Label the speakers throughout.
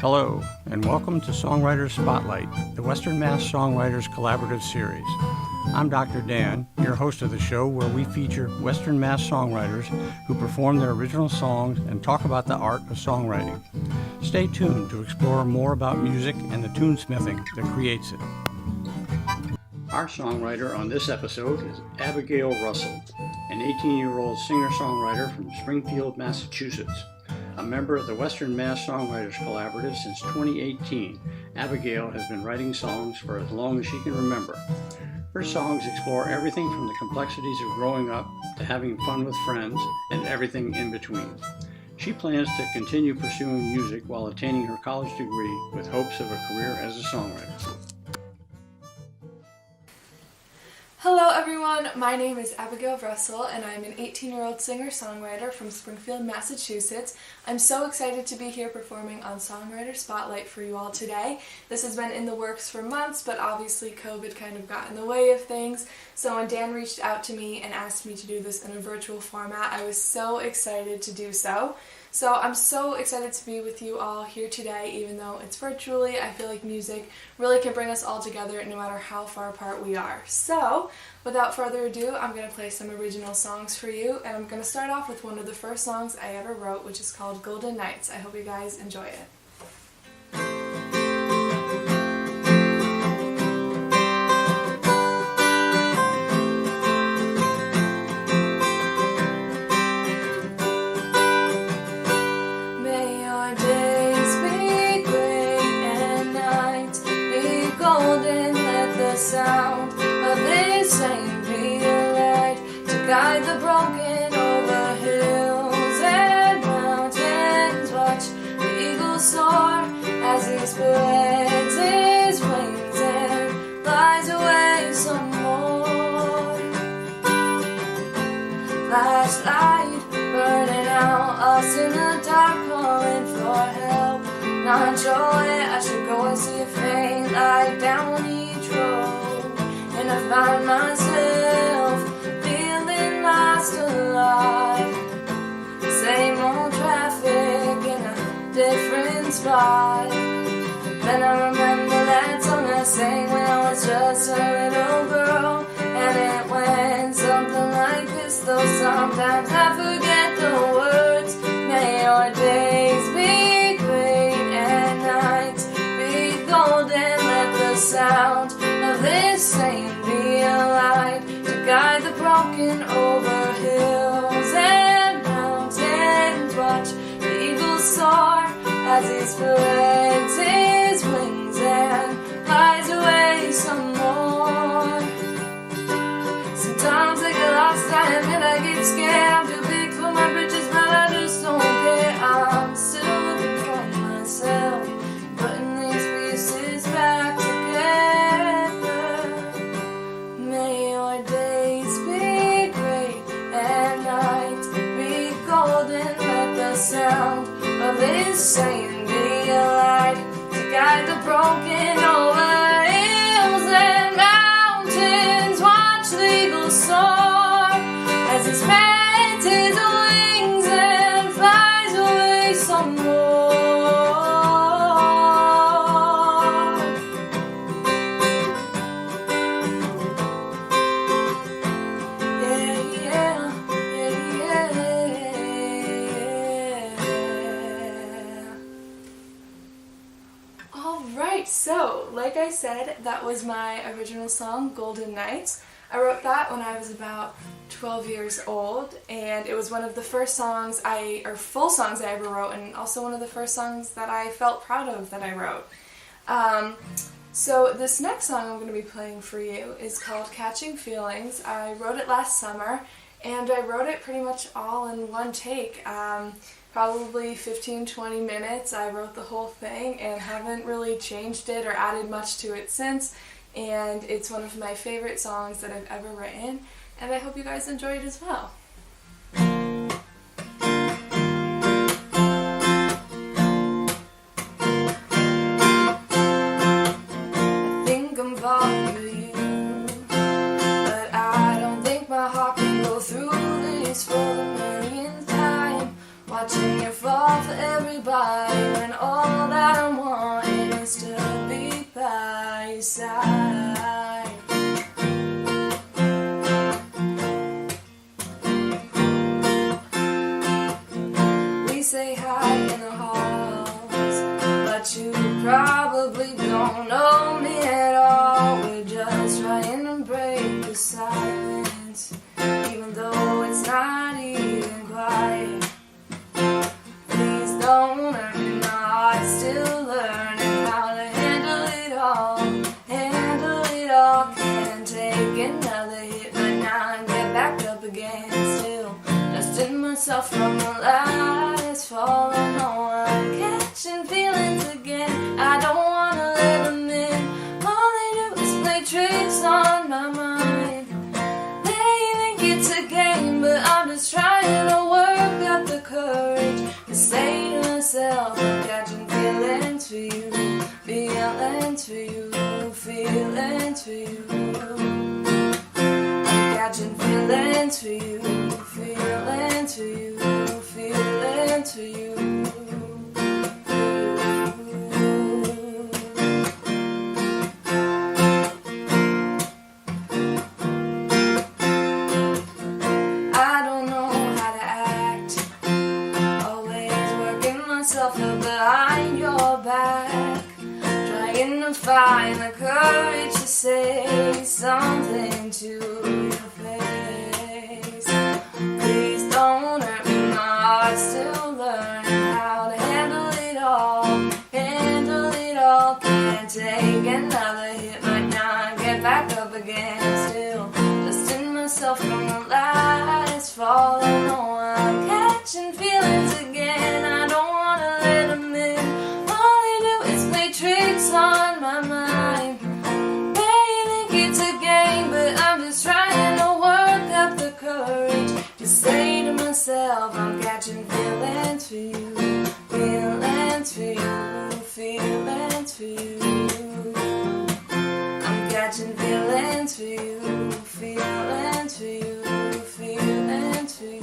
Speaker 1: Hello, and welcome to Songwriters Spotlight, the Western Mass Songwriters Collaborative Series. I'm Dr. Dan, your host of the show, where we feature Western Mass songwriters who perform their original songs and talk about the art of songwriting. Stay tuned to explore more about music and the tunesmithing that creates it. Our songwriter on this episode is Abaigeal Russell, an 18-year-old singer-songwriter from Springfield, Massachusetts. A member of the Western Mass Songwriters Collaborative since 2018, Abaigeal has been writing songs for as long as she can remember. Her songs explore everything from the complexities of growing up to having fun with friends and everything in between. She plans to continue pursuing music while attaining her college degree with hopes of a career as a songwriter.
Speaker 2: Hello everyone, my name is Abaigeal Russell and I'm an 18-year-old singer-songwriter from Springfield, Massachusetts. I'm so excited to be here performing on Songwriter Spotlight for you all today. This has been in the works for months, but obviously COVID kind of got in the way of things. So when Dan reached out to me and asked me to do this in a virtual format, I was so excited to do so. So I'm so excited to be with you all here today, even though it's virtually. I feel like music really can bring us all together no matter how far apart we are. So without further ado, I'm going to play some original songs for you, and I'm going to start off with one of the first songs I ever wrote, which is called Golden Nights. I hope you guys enjoy it.
Speaker 3: Sound of this same be a light to guide the broken over hills and mountains. Watch the eagle soar as he spreads his wings and flies away some more. Flashlight burning out, us in the dark calling for help. Not sure where I should go, I see a faint light down each road. And I find myself feeling lost alive. Same old traffic in a different spot. Then I remember that song I sang when I was just a little girl, and it went something like this, though sometimes I forget the words. May your days be great and nights be golden. Let the sound of this same be a light to guide the broken over hills and mountains. Watch the eagle soar as he spreads his wings and flies away some more. Sometimes I get lost, I admit I get scared. I'm too big for my britches, but I just don't care. I'm still looking for myself, putting these pieces back together. May your days be great and nights be golden. Let the sound of this saying be a light to guide the broken over hills and mountains. Watch the eagle soar as he spreads his wings and flies away some more.
Speaker 2: So, like I said, that was my original song, Golden Nights. I wrote that when I was about 12 years old, and it was one of the first songs full songs I ever wrote, and also one of the first songs that I felt proud of that I wrote. So this next song I'm going to be playing for you is called Catching Feelings. I wrote it last summer, and I wrote it pretty much all in one take. Probably 15-20 minutes. I wrote the whole thing and haven't really changed it or added much to it since, and it's one of my favorite songs that I've ever written, and I hope you guys enjoy it as well.
Speaker 3: I think I'm falling for you, but I don't think my heart can go through this for the millionth time. Watching you fall for everybody when all that I'm still learning how to handle it all. Handle it all, can't take another hit, but now I get back up again. Still dusting myself from the last fall. I know I'm catching feelings again. I don't wanna let them in. All they do is play tricks on my mind. They think it's a game, but I'm just trying to work up the courage to say to myself, I'm catching feelings for you, feelings for you, feelings for you. I'm catching feelings for you, feelings for you, feelings for you. I don't know how to act, always working myself up behind your back, trying to find the courage to say something to your face. Please don't hurt me, my heart's still learning how to handle it all. Handle it all, can't take another hit, but now I get back up again. Still dusting myself from the last fall. I know I'm catching feelings again. I don't wanna let them in. All they do is play tricks on my mind. They think it's a game, but I'm just trying to work up the courage to say to myself, I'm catching feelings for you, feelings for you, feelings for you. I'm catching feelings for you, feelings for you, feelings for you.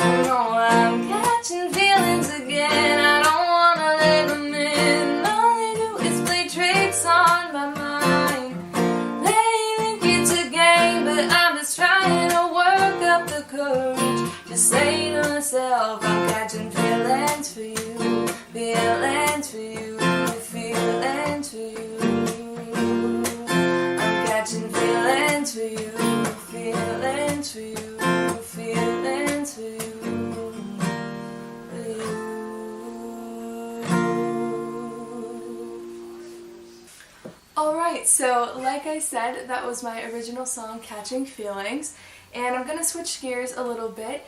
Speaker 3: Oh no, I'm catching feelings again. I don't wanna let them in. All they do is play tricks on my mind. They think it's a game, but I'm just trying to work up the courage to say to myself, I'm catching feelings for you, feelings for you, feelings for you. I'm catching feelings for you, feelings for you, feelings for you.
Speaker 2: Alright, so like I said, that was my original song, Catching Feelings, and I'm going to switch gears a little bit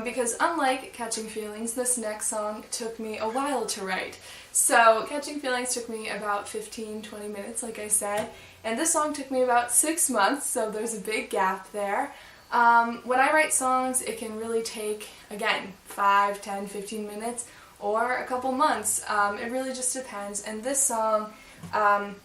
Speaker 2: because unlike Catching Feelings, this next song took me a while to write. So Catching Feelings took me about 15-20 minutes, like I said, and this song took me about 6 months, so there's a big gap there. When I write songs, it can really take, again, 5, 10, 15 minutes, or a couple months. It really just depends, and this song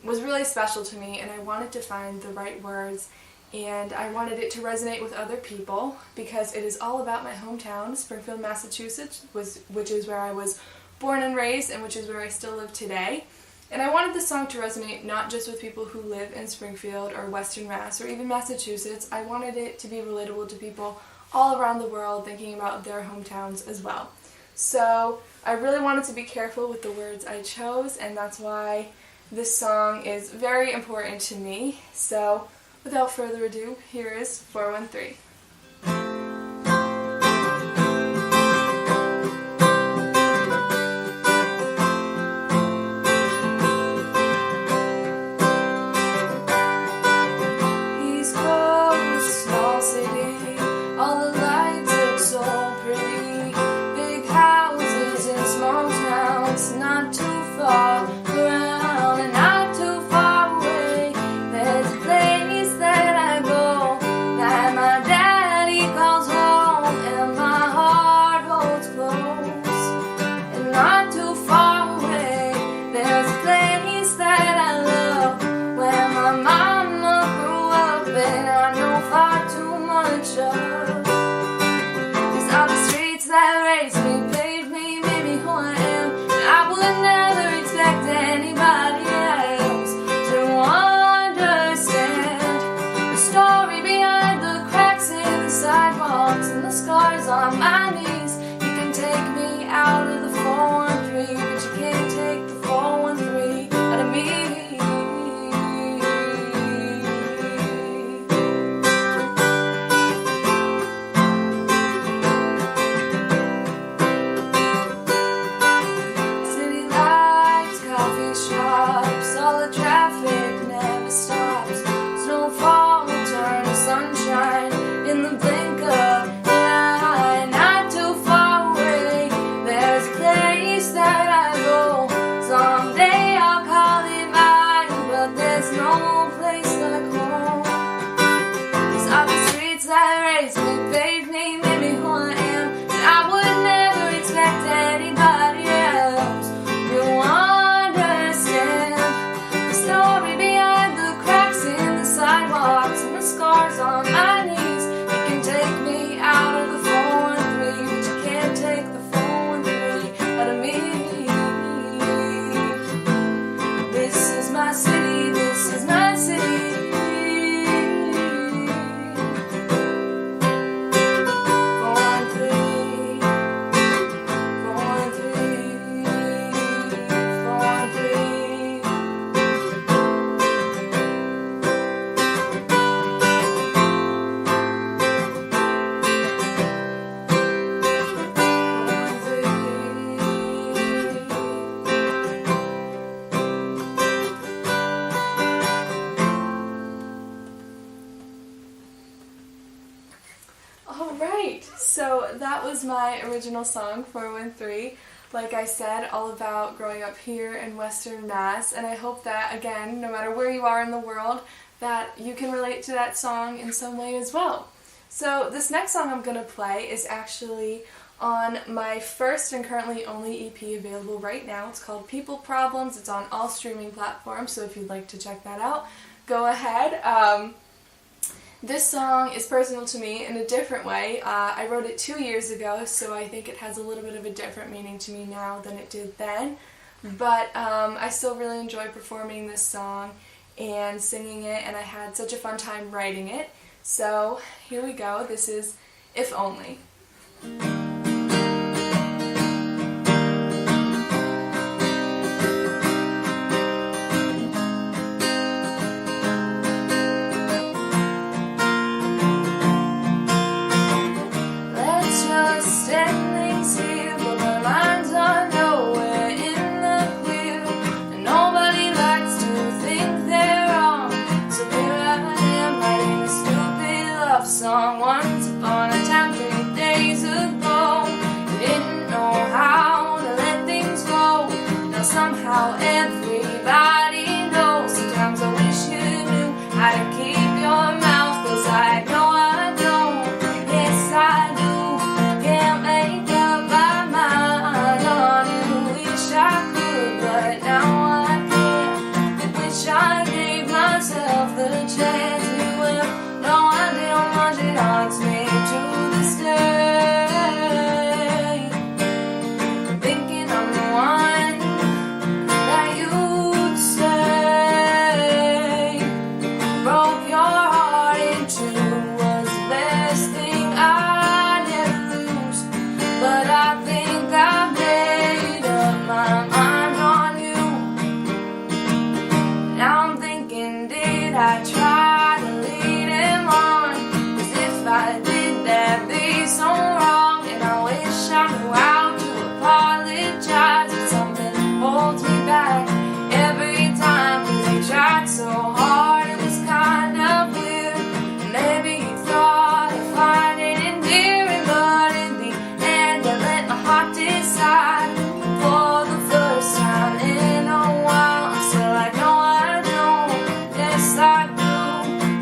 Speaker 2: was really special to me, and I wanted to find the right words, and I wanted it to resonate with other people because it is all about my hometown, Springfield, Massachusetts, which is where I was born and raised and which is where I still live today. And I wanted this song to resonate not just with people who live in Springfield or Western Mass or even Massachusetts. I wanted it to be relatable to people all around the world thinking about their hometowns as well. So I really wanted to be careful with the words I chose, and that's why this song is very important to me. So without further ado, here is 413.
Speaker 3: East Coast, small city, all the lights look so pretty. Big houses in small towns, not too far around and not too far away. There's a place that I go that my daddy calls home, and my heart holds close. And not too far away, there's a place that I love where my mama grew up, and I know far too much of. These are the streets that raised me, paved me, made me who I am, and I would never expect anybody else to understand the story behind the cracks in the sidewalks and the scars on my knees. You can take me out
Speaker 2: was my original song, 413. Like I said, all about growing up here in Western Mass, and I hope that, again, no matter where you are in the world, that you can relate to that song in some way as well. So this next song I'm going to play is actually on my first and currently only EP available right now. It's called People Problems. It's on all streaming platforms, so if you'd like to check that out, go ahead. This song is personal to me in a different way. I wrote it 2 years ago, so I think it has a little bit of a different meaning to me now than it did then. But I still really enjoy performing this song and singing it, and I had such a fun time writing it. So here we go. This is If Only.
Speaker 3: Song once upon a time, 3 days ago. Didn't know how to let things go. Now somehow everybody knows. Sometimes I wish you knew how to keep your mouth, 'cause I know I don't. Yes, I do. Can't make up my mind on you. Wish I could, but now I can't. Wish I gave myself the chance. You will. No, I didn't want it haunts me to this day. Thinking I'm the one that you'd say broke your heart in two, was the best thing I'd ever lose. But I think I made up my mind on you. Now I'm thinking, did I try to lead him on? 'Cause if I did, that'd be so wrong. And I wish I knew how to apologize, but something holds me back every time. 'Cause you tried so hard, it was kind of weird. Maybe you thought I'd find it endearing, but in the end I let my heart decide. For the first time in a while, I'm still like, no, I don't. Yes, I do.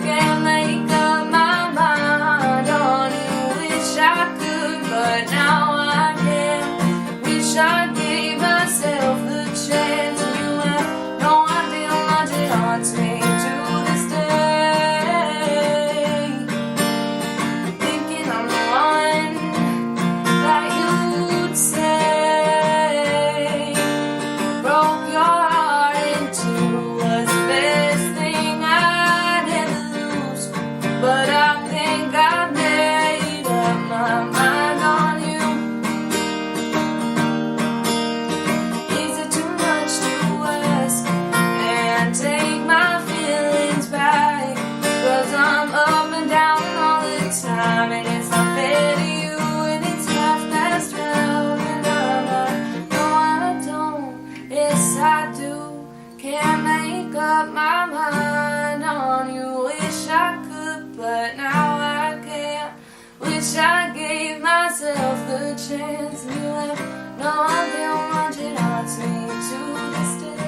Speaker 3: Can't make up my mind on you. Wish I could, but now I can't. Wish I gave myself the chance. And you have no idea how much it haunts me to this day. Thinking I'm the one that you'd say broke your heart in two, was the best thing I'd ever lose. But I think I made up my mind on you. Is it too much to ask and take my feelings back? 'Cause I'm up and down all the time, and it's not fair to you, and it's 12:30, and I'm like, no, I don't. Yes, I do. Can't make up my mind on you. Wish I could, but now I can't. Wish I gave myself the chance. And you have no idea how much it haunts me to this day.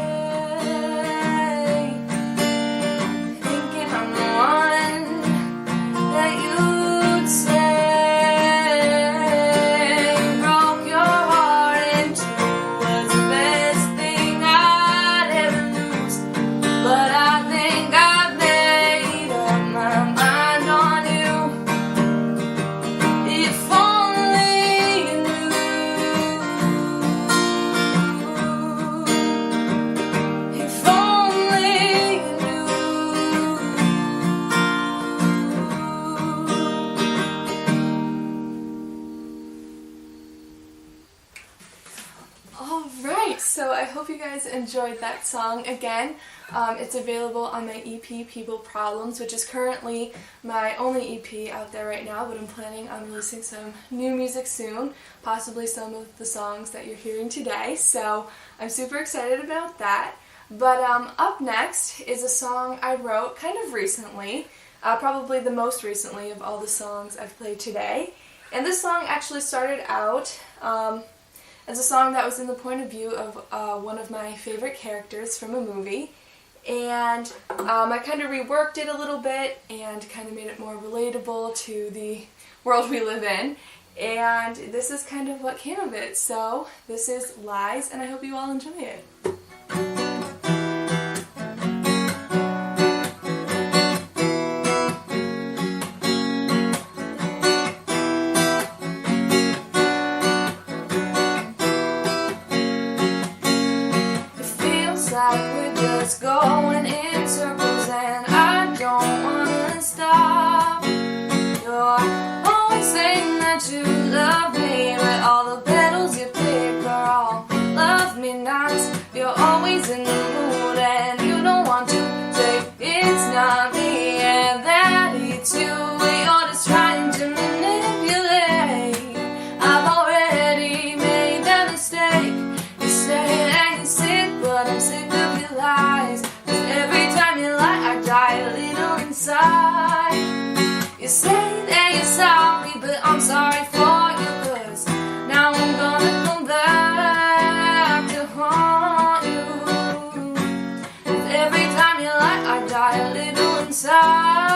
Speaker 3: Thinking I'm the one that you'd say broke your heart in two, was the best thing I'd ever lose. But I think I made up my mind on you. If only you knew. If only you knew.
Speaker 2: Alright, so I hope you guys enjoyed that song. Again, it's available on my EP, People Problems, which is currently my only EP out there right now, but I'm planning on releasing some new music soon, possibly some of the songs that you're hearing today, so I'm super excited about that. But up next is a song I wrote kind of recently, probably the most recently of all the songs I've played today, And this song actually started out as a song that was in the point of view of one of my favorite characters from a movie. And I kind of reworked it a little bit and kind of made it more relatable to the world we live in. And this is kind of what came of it. So this is Lies, and I hope you all enjoy it.
Speaker 3: Like we're just going in circles and I don't wanna stop. You're always saying that you love me, but all the petals you pick are all love me nots. You're always in the mood and you don't want to say it's not me and that it's you, but you're just trying to manipulate. I've already made that mistake. You say that you're sick, but I'm sick of your lies. 'Cause every time you lie, I die a little inside. You say that you're sorry, but I'm sorry for you. 'Cause now I'm gonna come back to haunt you. 'Cause every time you lie, I die a little inside.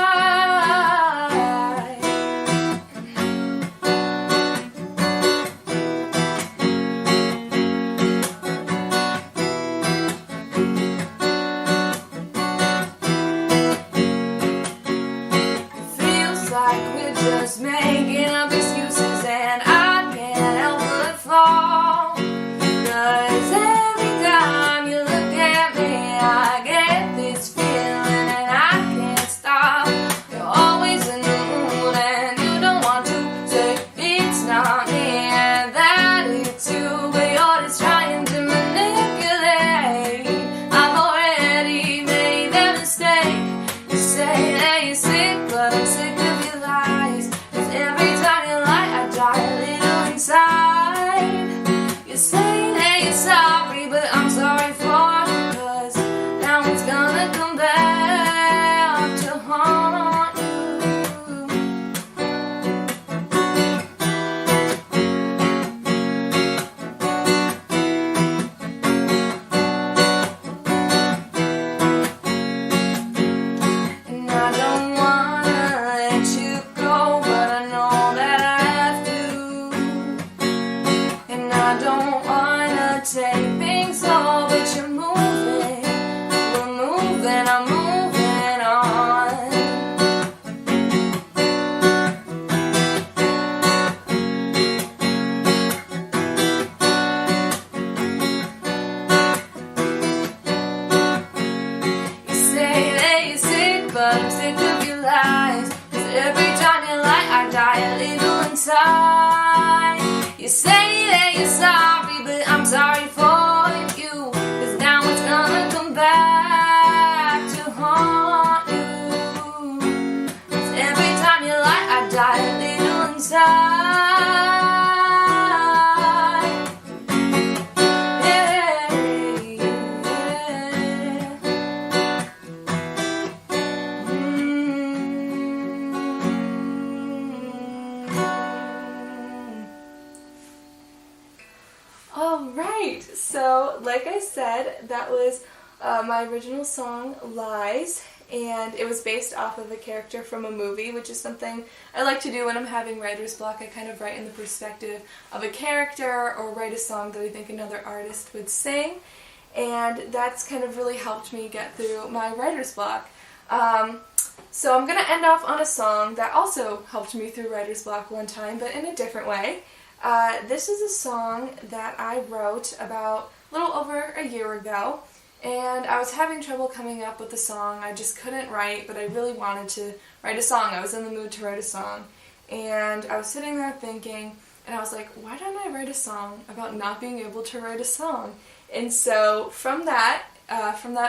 Speaker 3: Like we're just making up excuses and I can't help but fall. 'Cause every time you look at me I get this feeling and I can't stop. You're always in the mood and you don't want to say it's not me and that it's you, but you're just trying to manipulate. I've already made that mistake. You say that you're sick, but I'm sick of your lies. 'Cause every time you lie, I die a little inside. You say that you're sorry, but I'm sorry for you. 'Cause now it's gonna come back to haunt you. And I don't wanna let you go, but I know that I have to. And I don't wanna take things all, but you're moving. We're moving, I'm moving on. You say that you're sick, but I'm sick of your lies. 'Cause every time you lie, I die a little inside. You say that you're sorry, but I'm sorry for you. 'Cause now it's gonna come back to haunt you. 'Cause every time you lie, I die a little inside. Yeah,
Speaker 2: Alright, so like I said, that was my original song, Lies, and it was based off of a character from a movie, which is something I like to do when I'm having writer's block. I kind of write in the perspective of a character or write a song that I think another artist would sing, and that's kind of really helped me get through my writer's block. So I'm going to end off on a song that also helped me through writer's block one time, but in a different way. This is a song that I wrote about a little over a year ago, and I was having trouble coming up with a song. I just couldn't write, but I really wanted to write a song. I was in the mood to write a song, and I was sitting there thinking, and I was like, why don't I write a song about not being able to write a song? And so from that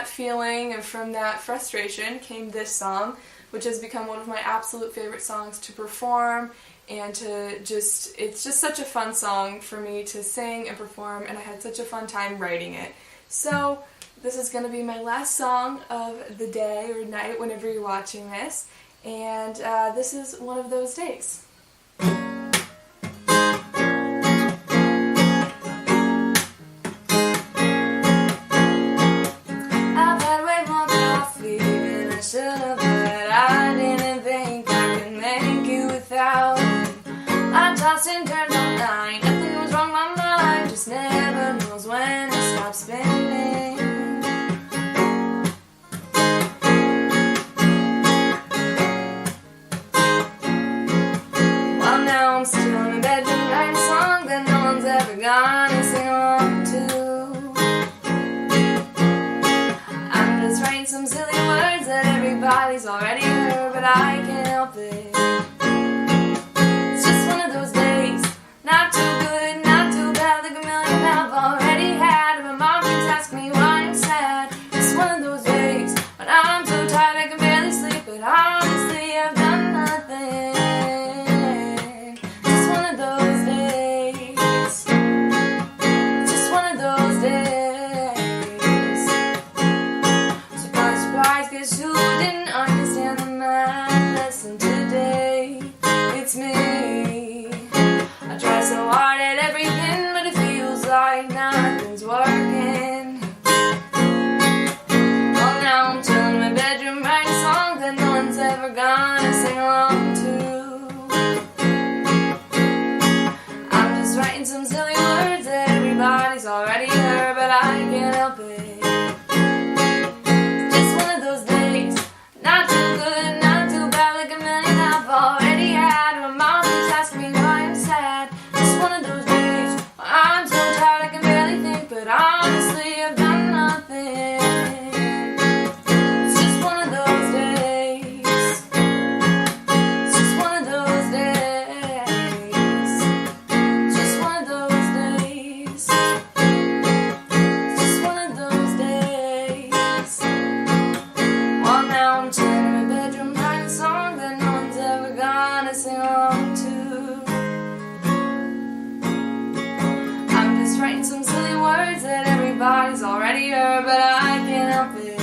Speaker 2: feeling and from that frustration came this song, which has become one of my absolute favorite songs to perform, and it's just such a fun song for me to sing and perform, and I had such a fun time writing it. So this is going to be my last song of the day or night whenever you're watching this, and this is one of those days.
Speaker 3: just never knows when to stop spinning. Well, now I'm still in my bedroom writing a song that no one's ever gonna sing along to. I'm just writing some silly words that everybody's already heard, but I can't help it. It's just one of those days, not too good, not too bad, like a million I've already had. My mom keeps asking me why I'm sad. It's one of those days when I'm so tired I can barely sleep, but honestly I've done nothing. Just one of those days. Just one of those days. Surprise, surprise, guess who didn't understand the math lesson today? It's me. I try so hard at everything, but it feels like nothing's working. Well, now I'm chilling in my bedroom writing songs that no one's ever gonna sing along to. I'm just writing some silly words that everybody's already heard, but I can't help it. Just one of those days, not too good, not too bad, like a million I've already had. My mom keeps asking me why I'm sad. Just one of those days, I'm so tired I can barely think, but honestly I've done nothing. It's just one of those days. It's just one of those days. Just one of those days. Just one of those days. Well, now I'm chilling in my bedroom writing a song that no one's ever gonna sing along to. I'm just writing some silly words that everybody's already heard, but I can't help it.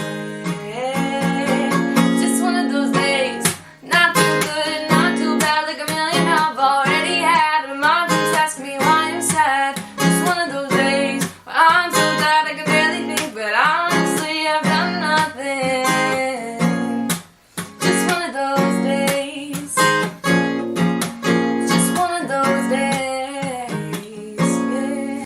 Speaker 3: Just one of those days, not too good, not too bad, like a million I've already had. My mom keeps asking me why I'm sad. Just one of those days where I'm so tired I can barely think, but honestly I've done nothing. Just one of those days. Just one of those days. Yeah.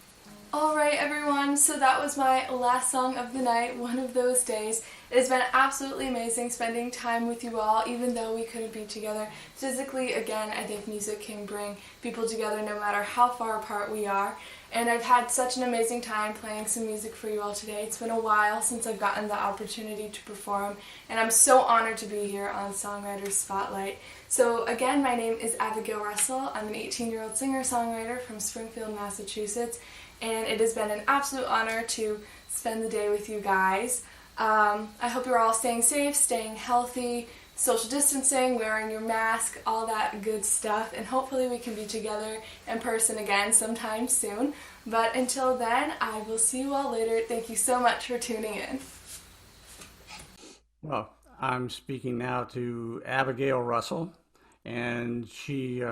Speaker 2: Alright everyone, so that was my last song of the night, One of Those Days. It has been absolutely amazing spending time with you all, even though we couldn't be together physically. Again, I think music can bring people together no matter how far apart we are. And I've had such an amazing time playing some music for you all today. It's been a while since I've gotten the opportunity to perform, and I'm so honored to be here on Songwriters Spotlight. So again, my name is Abaigeal Russell. I'm an 18-year-old singer-songwriter from Springfield, Massachusetts, and it has been an absolute honor to spend the day with you guys. I hope you're all staying safe, staying healthy, social distancing, wearing your mask, all that good stuff, and hopefully we can be together in person again sometime soon. But until then, I will see you all later. Thank you so much for tuning in.
Speaker 1: Well, I'm speaking now to Abaigeal Russell, and she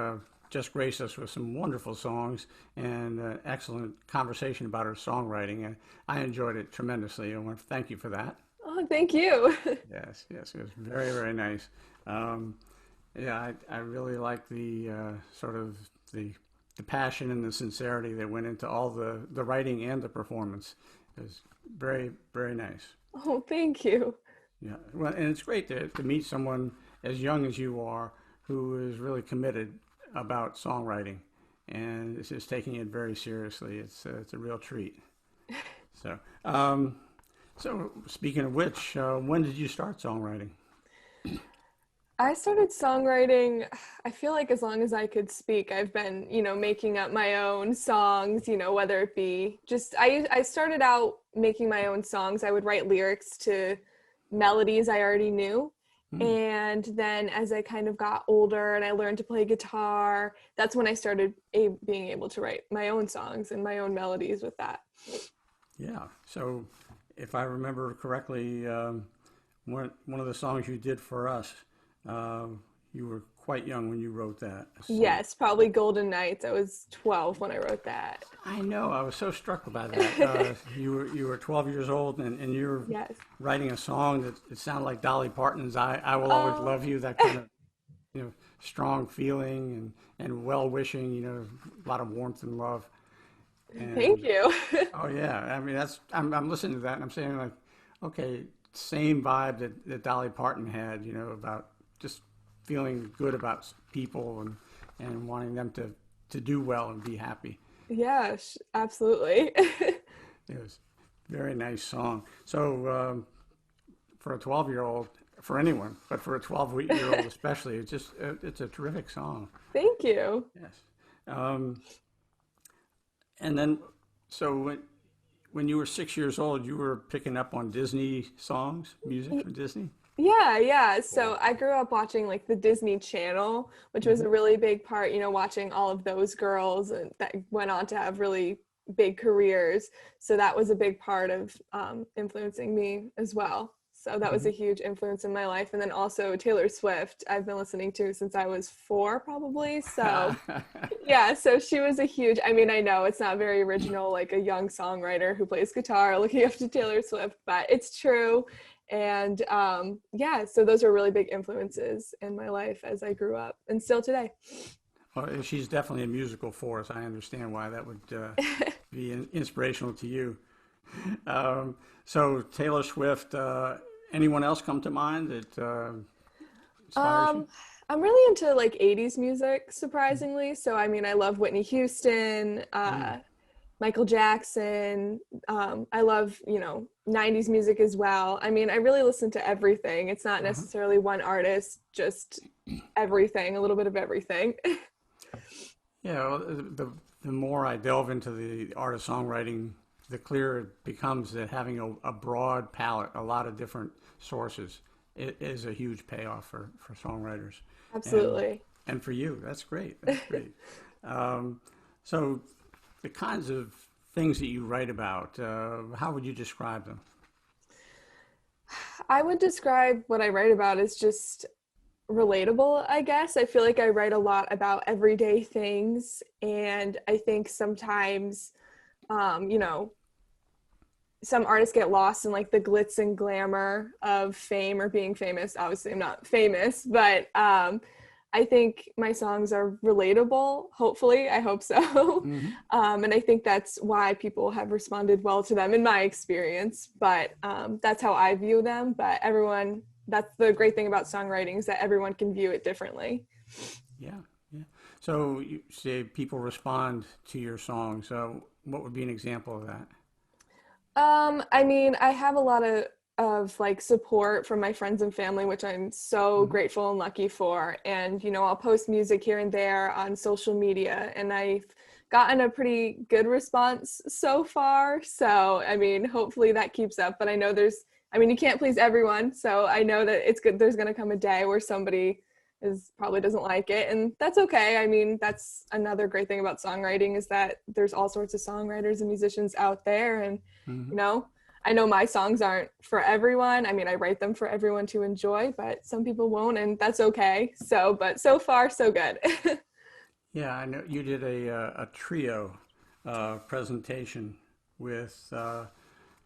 Speaker 1: just graced us with some wonderful songs and excellent conversation about her songwriting, and I enjoyed it tremendously. I want to thank you for that.
Speaker 4: Oh, thank you.
Speaker 1: Yes, it was very, very nice. Yeah, I really like the sort of the passion and the sincerity that went into all the writing and the performance. It was very, very nice.
Speaker 4: Oh, thank you.
Speaker 1: Yeah, well, and it's great to meet someone as young as you are who is really committed about songwriting and is just taking it very seriously. It's a real treat. So, so speaking of which, when did you start songwriting?
Speaker 4: I started songwriting, I feel like as long as I could speak. I've been, making up my own songs, whether it be just, I started out making my own songs. I would write lyrics to melodies I already knew. And then as I kind of got older and I learned to play guitar, that's when I started being able to write my own songs and my own melodies with that.
Speaker 1: Yeah. So if I remember correctly, one of the songs you did for us, you were quite young when you wrote that. So,
Speaker 4: yes, probably Golden Nights. I was 12 when I wrote that.
Speaker 1: I know. I was so struck by that. You were 12 years old, and you were
Speaker 4: Yes.
Speaker 1: writing a song that it sounded like Dolly Parton's "I Will Always Love You." That kind of strong feeling and well wishing. A lot of warmth and love.
Speaker 4: Thank
Speaker 1: And
Speaker 4: you.
Speaker 1: oh yeah, I mean I'm listening to that and I'm saying like, okay, same vibe that Dolly Parton had, about just feeling good about people and wanting them to do well and be happy.
Speaker 4: Yeah, absolutely.
Speaker 1: It was a very nice song. So for a 12-year-old, for anyone, but for a 12-year-old especially, it's a terrific song.
Speaker 4: Thank you.
Speaker 1: Yes. Um, and then, so when you were 6 years old, you were picking up on Disney songs, music from Disney?
Speaker 4: Yeah, yeah.
Speaker 1: Cool.
Speaker 4: So I grew up watching like the Disney Channel, which was
Speaker 1: Hmm.
Speaker 4: a really big part, watching all of those girls that went on to have really big careers. So that was a big part of influencing me as well. So that was
Speaker 1: Hmm.
Speaker 4: a huge influence in my life. And then also Taylor Swift, I've been listening to since I was 4, probably. So yeah, so she was a huge, I mean, I know it's not very original, like a young songwriter who plays guitar looking up to Taylor Swift, but it's true. And yeah, so those are really big influences in my life as I grew up and still today.
Speaker 1: Well, she's definitely a musical force. I understand why that would be inspirational to you. So Taylor Swift, anyone else come to mind that inspires you?
Speaker 4: Um, I'm really into like 80s music, surprisingly. So, I mean, I love Whitney Houston,
Speaker 1: Mm.
Speaker 4: Michael Jackson. I love, 90s music as well. I mean, I really listen to everything. It's not
Speaker 1: Uh-huh.
Speaker 4: necessarily one artist, just everything, a little bit of everything.
Speaker 1: Yeah, well, the more I delve into the art of songwriting, the clearer it becomes that having a broad palette, a lot of different sources, it is a huge payoff for songwriters, and
Speaker 4: Absolutely.
Speaker 1: and for you, that's great. That's great. Um, so, the kinds of things that you write about, how would you describe them?
Speaker 4: I would describe what I write about as just relatable, I guess. I feel like I write a lot about everyday things, and I think sometimes, um, you know, some artists get lost in like the glitz and glamour of fame or being famous. Obviously, I'm not famous, but I think my songs are relatable. Hopefully, I hope so.
Speaker 1: Hmm.
Speaker 4: And I think that's why people have responded well to them in my experience. But that's how I view them. But everyone, that's the great thing about songwriting is that everyone can view it differently.
Speaker 1: Yeah, yeah. So you say people respond to your songs. What would be an example of that?
Speaker 4: I mean, I have a lot of like support from my friends and family, which I'm so
Speaker 1: Hmm.
Speaker 4: grateful and lucky for. And, I'll post music here and there on social media, and I've gotten a pretty good response so far. So, I mean, hopefully that keeps up. But I know I mean, you can't please everyone. So I know that it's good. There's going to come a day where somebody probably doesn't like it, and that's okay. I mean, that's another great thing about songwriting is that there's all sorts of songwriters and musicians out there, and you
Speaker 1: Hmm.
Speaker 4: know I know my songs aren't for everyone. I mean, I write them for everyone to enjoy, but some people won't, and that's okay. So, but so far so good.
Speaker 1: Yeah, I know you did a trio presentation with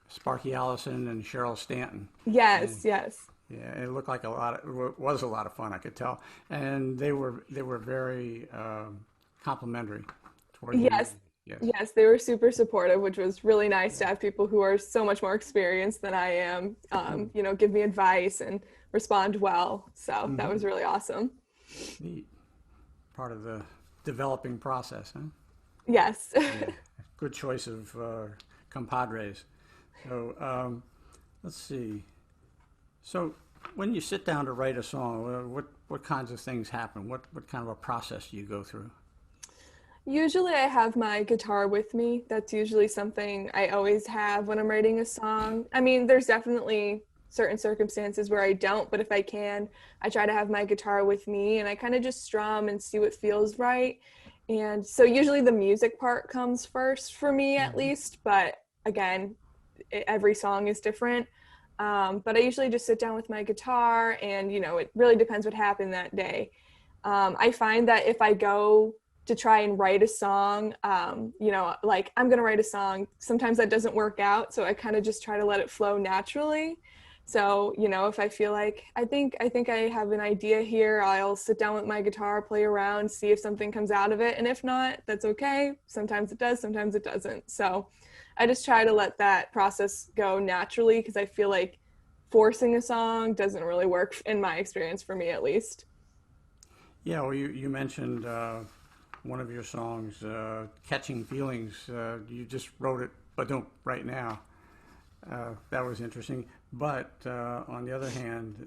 Speaker 1: Sparky Allison and Cheryl Stanton. And
Speaker 4: Yes, yes.
Speaker 1: yeah, it looked like it was a lot of fun, I could tell. And they were very complimentary toward your
Speaker 4: Yes.
Speaker 1: music. Yes.
Speaker 4: Yes, they were super supportive, which was really nice to have people who are so much more experienced than I am, give me advice and respond well. So that
Speaker 1: Hmm.
Speaker 4: was really awesome.
Speaker 1: Neat. Part of the developing process, huh?
Speaker 4: Yes.
Speaker 1: Yeah. Good choice of compadres. So let's see. So when you sit down to write a song, what kinds of things happen? What kind of a process do you go through?
Speaker 4: Usually I have my guitar with me. That's usually something I always have when I'm writing a song. I mean, there's definitely certain circumstances where I don't, but if I can, I try to have my guitar with me and I kind of just strum and see what feels right. And so usually the music part comes first for me at
Speaker 1: Hmm.
Speaker 4: least, but again, every song is different. But I usually just sit down with my guitar and, it really depends what happened that day. I find that if I go to try and write a song, like I'm going to write a song, sometimes that doesn't work out. So I kind of just try to let it flow naturally. So, if I feel like I think I have an idea here, I'll sit down with my guitar, play around, see if something comes out of it. And if not, that's okay. Sometimes it does, sometimes it doesn't. So I just try to let that process go naturally, because I feel like forcing a song doesn't really work, in my experience, for me at least.
Speaker 1: Yeah, well, you mentioned one of your songs, Catching Feelings. You just wrote it, but don't right now. That was interesting. But on the other hand,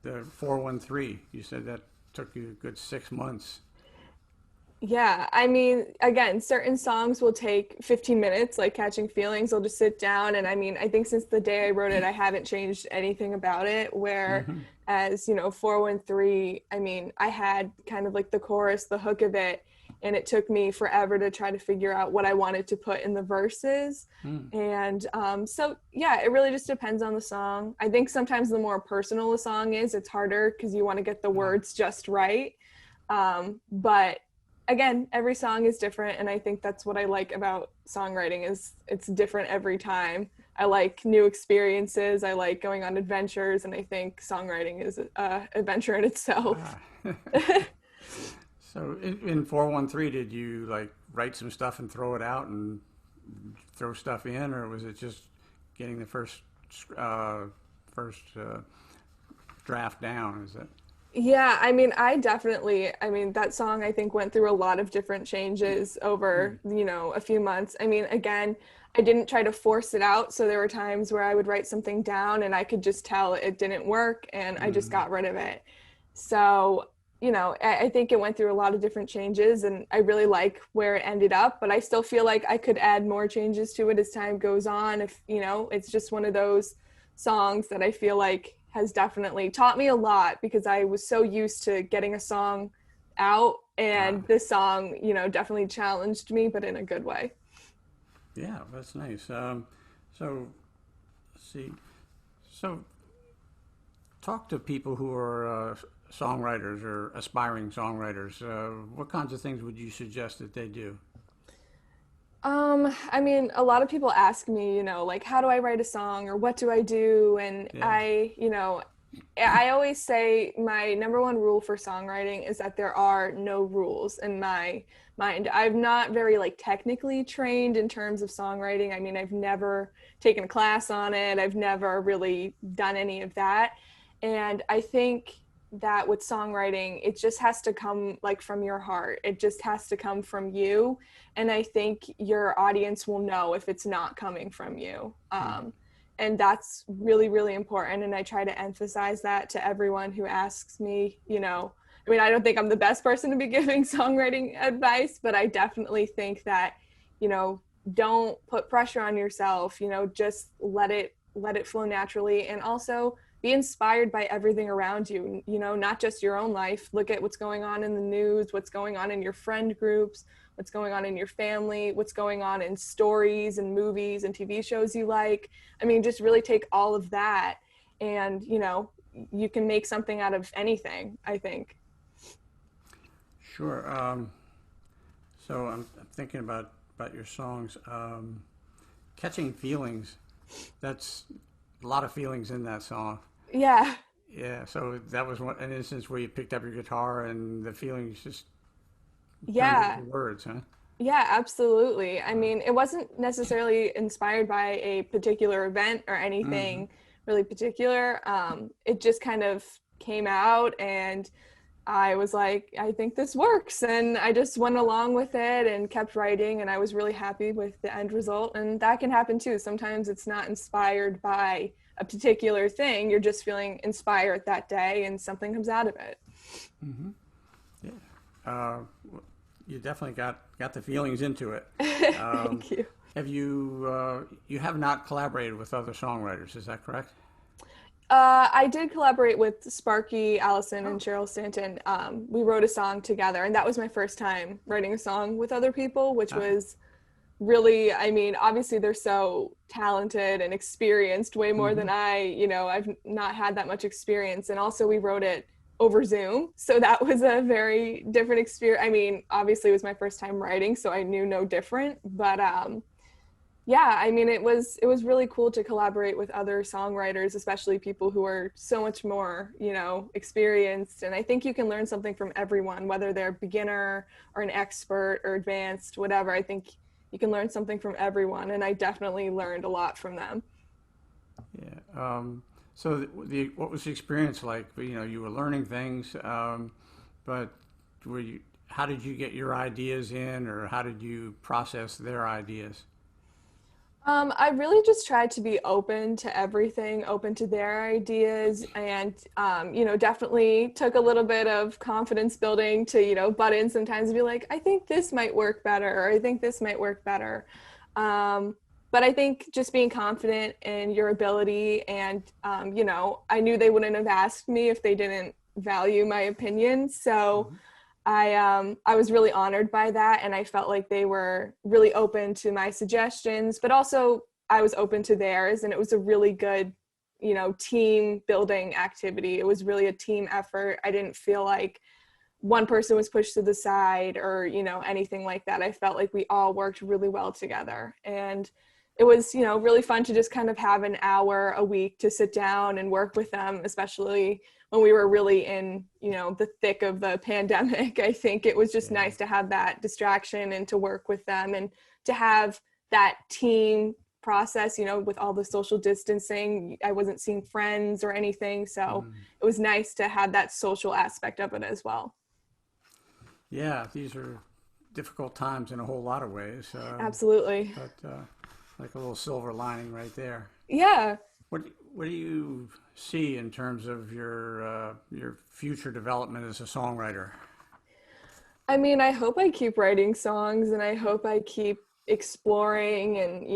Speaker 1: the 413, you said that took you a good 6 months.
Speaker 4: Yeah, I mean, again, certain songs will take 15 minutes, like Catching Feelings. I'll just sit down, and I mean, I think since the day I wrote it, I haven't changed anything about it. Where,
Speaker 1: Mm-hmm.
Speaker 4: as 413, I mean, I had kind of like the chorus, the hook of it, and it took me forever to try to figure out what I wanted to put in the verses.
Speaker 1: Mm.
Speaker 4: And so, yeah, it really just depends on the song. I think sometimes the more personal a song is, it's harder because you want to get the
Speaker 1: Ah,
Speaker 4: words just right. But again, every song is different, and I think that's what I like about songwriting, is it's different every time. I like new experiences, I like going on adventures, and I think songwriting is an adventure in itself.
Speaker 1: ah. So in 413, did you like write some stuff and throw it out and throw stuff in, or was it just getting the first draft down? Is it?
Speaker 4: Yeah, I mean, I mean, that song I think went through a lot of different changes
Speaker 1: Mm.
Speaker 4: over, a few months. I mean, again, I didn't try to force it out. So there were times where I would write something down and I could just tell it didn't work, and I just
Speaker 1: Mm-hmm.
Speaker 4: got rid of it. So, I think it went through a lot of different changes, and I really like where it ended up, but I still feel like I could add more changes to it as time goes on. If, it's just one of those songs that I feel like has definitely taught me a lot, because I was so used to getting a song out,
Speaker 1: Ah,
Speaker 4: and this song, definitely challenged me, but in a good way.
Speaker 1: yeah, that's nice. So let's see. So talk to people who are songwriters or aspiring songwriters. What kinds of things would you suggest that they do?
Speaker 4: I mean, a lot of people ask me, like, how do I write a song, or what do I do? And
Speaker 1: Yeah.
Speaker 4: I always say my number one rule for songwriting is that there are no rules in my mind. I'm not very like technically trained in terms of songwriting. I mean, I've never taken a class on it. I've never really done any of that. And I think that with songwriting, it just has to come like from your heart. It just has to come from you. And I think your audience will know if it's not coming from you.
Speaker 1: Mm.
Speaker 4: And that's really, really important. And I try to emphasize that to everyone who asks me. I mean, I don't think I'm the best person to be giving songwriting advice, but I definitely think that, you know don't put pressure on yourself. Just let it flow naturally, and also be inspired by everything around you. Not just your own life. Look at what's going on in the news, what's going on in your friend groups, what's going on in your family, what's going on in stories and movies and TV shows you like. I mean, just really take all of that, and you can make something out of anything, I think.
Speaker 1: Sure. So I'm thinking about your songs. Catching Feelings. That's a lot of feelings in that song.
Speaker 4: Yeah.
Speaker 1: Yeah. So that was an instance where you picked up your guitar and the feelings just turned into
Speaker 4: Yeah.
Speaker 1: words, huh?
Speaker 4: Yeah, absolutely. I mean, it wasn't necessarily inspired by a particular event or
Speaker 1: Mm-hmm.
Speaker 4: anything really particular. It just kind of came out, and I was like, I think this works. And I just went along with it and kept writing, and I was really happy with the end result. And that can happen too. Sometimes it's not inspired by a particular thing, you're just feeling inspired that day, and something comes out of it.
Speaker 1: Mm-hmm. Yeah. Uh, you definitely got the feelings into it. Um,
Speaker 4: Thank you.
Speaker 1: you have not collaborated with other songwriters, is that correct?
Speaker 4: I did collaborate with Sparky, Allison, and
Speaker 1: Oh.
Speaker 4: Cheryl Stanton. We wrote a song together, and that was my first time writing a song with other people, which
Speaker 1: Ah.
Speaker 4: was really, I mean, obviously they're so talented and experienced, way more
Speaker 1: Mm-hmm.
Speaker 4: than I. I've not had that much experience. And also, we wrote it over Zoom. So that was a very different experience. I mean, obviously, it was my first time writing, so I knew no different. But Yeah, I mean, it was really cool to collaborate with other songwriters, especially people who are so much more, experienced. And I think you can learn something from everyone, whether they're beginner or an expert or advanced, whatever. I think you can learn something from everyone, and I definitely learned a lot from them.
Speaker 1: Yeah. So what was the experience like? You were learning things, but how did you get your ideas in, or how did you process their ideas?
Speaker 4: I really just tried to be open to everything, open to their ideas, and definitely took a little bit of confidence building to butt in sometimes and be like, I think this might work better, or I think this might work better. Um, but I think just being confident in your ability, and I knew they wouldn't have asked me if they didn't value my opinion, so.
Speaker 1: Hmm.
Speaker 4: I was really honored by that, and I felt like they were really open to my suggestions, but also I was open to theirs, and it was a really good, team building activity. It was really a team effort. I didn't feel like one person was pushed to the side or, anything like that. I felt like we all worked really well together. And it was, really fun to just kind of have an hour a week to sit down and work with them, especially when we were really in, the thick of the pandemic. I think it was just
Speaker 1: Yeah.
Speaker 4: nice to have that distraction and to work with them and to have that team process, with all the social distancing. I wasn't seeing friends or anything. So
Speaker 1: Mm.
Speaker 4: it was nice to have that social aspect of it as well.
Speaker 1: Yeah, these are difficult times in a whole lot of ways,
Speaker 4: Absolutely.
Speaker 1: but like a little silver lining right there.
Speaker 4: Yeah.
Speaker 1: What do you see in terms of your future development as a songwriter?
Speaker 4: I mean, I hope I keep writing songs, and I hope I keep exploring, and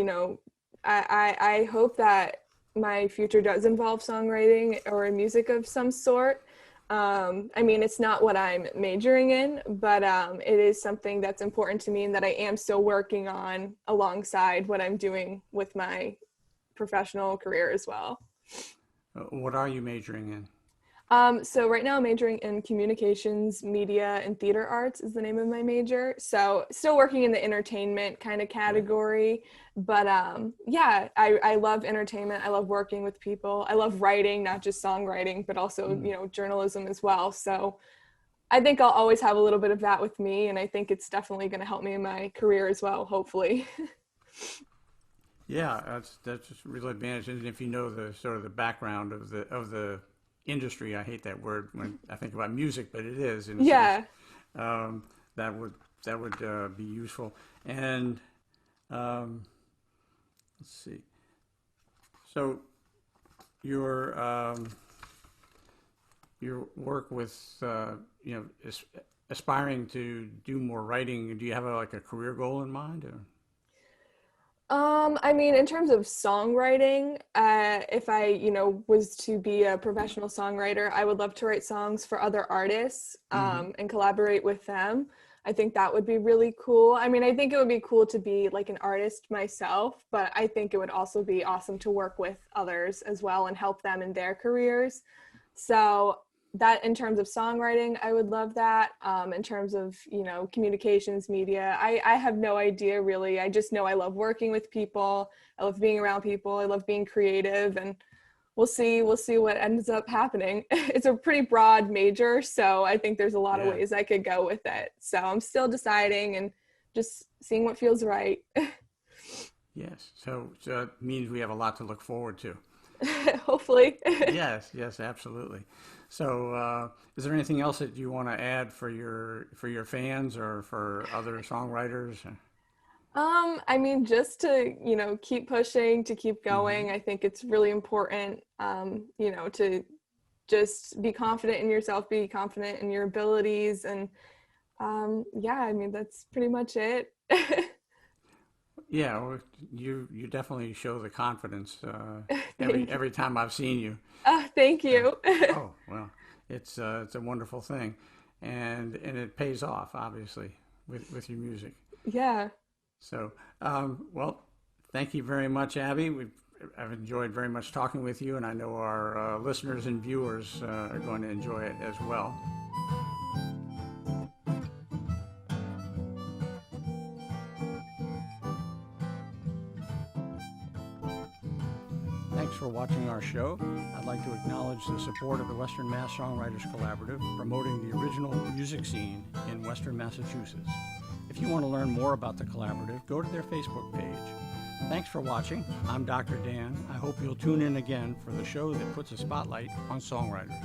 Speaker 4: I hope that my future does involve songwriting or music of some sort. I mean, it's not what I'm majoring in, but it is something that's important to me and that I am still working on alongside what I'm doing with my professional career as well.
Speaker 1: What are you majoring in?
Speaker 4: So right now I'm majoring in communications, media, and theater arts is the name of my major. So still working in the entertainment kind of
Speaker 1: Yeah.
Speaker 4: category, but yeah, I love entertainment. I love working with people. I love writing, not just songwriting, but also,
Speaker 1: Mm.
Speaker 4: journalism as well. So I think I'll always have a little bit of that with me, and I think it's definitely going to help me in my career as well, hopefully.
Speaker 1: Yeah, that's just a real advantage. And if you know the sort of the background of the industry, I hate that word when I think about music, but it is in a sense.
Speaker 4: Yeah.
Speaker 1: Um, that would be useful. And um, let's see. So your your work with aspiring to do more writing. Do you have like a career goal in mind? Or?
Speaker 4: I mean, in terms of songwriting, if I, was to be a professional songwriter, I would love to write songs for other artists,
Speaker 1: Mm-hmm.
Speaker 4: and collaborate with them. I think that would be really cool. I mean, I think it would be cool to be like an artist myself, but I think it would also be awesome to work with others as well and help them in their careers. So that in terms of songwriting, I would love that. In terms of, communications, media, I have no idea really. I just know I love working with people. I love being around people. I love being creative, and we'll see what ends up happening. It's a pretty broad major, so I think there's a lot of
Speaker 1: Yeah.
Speaker 4: ways I could go with it. So I'm still deciding and just seeing what feels right.
Speaker 1: Yes. So it means we have a lot to look forward to.
Speaker 4: Hopefully.
Speaker 1: Yes, yes, absolutely. So, is there anything else that you want to add for your fans or for other songwriters?
Speaker 4: I mean, just to, keep pushing, to keep
Speaker 1: Mm-hmm.
Speaker 4: going. I think it's really important, to just be confident in yourself, be confident in your abilities. And yeah, I mean, that's pretty much it.
Speaker 1: Yeah, well, you definitely show the confidence
Speaker 4: Thank you.
Speaker 1: every time I've seen you.
Speaker 4: Thank
Speaker 1: Uh,
Speaker 4: you.
Speaker 1: oh well, it's a wonderful thing, and it pays off obviously with your music.
Speaker 4: Yeah.
Speaker 1: So, well, thank you very much, Abby. I've enjoyed very much talking with you, and I know our listeners and viewers are going to enjoy it as well. thanks for watching our show. I'd like to acknowledge the support of the Western Mass Songwriters Collaborative, promoting the original music scene in Western Massachusetts. If you want to learn more about the collaborative, go to their Facebook page. Thanks for watching. I'm Dr. Dan. I hope you'll tune in again for the show that puts a spotlight on songwriters.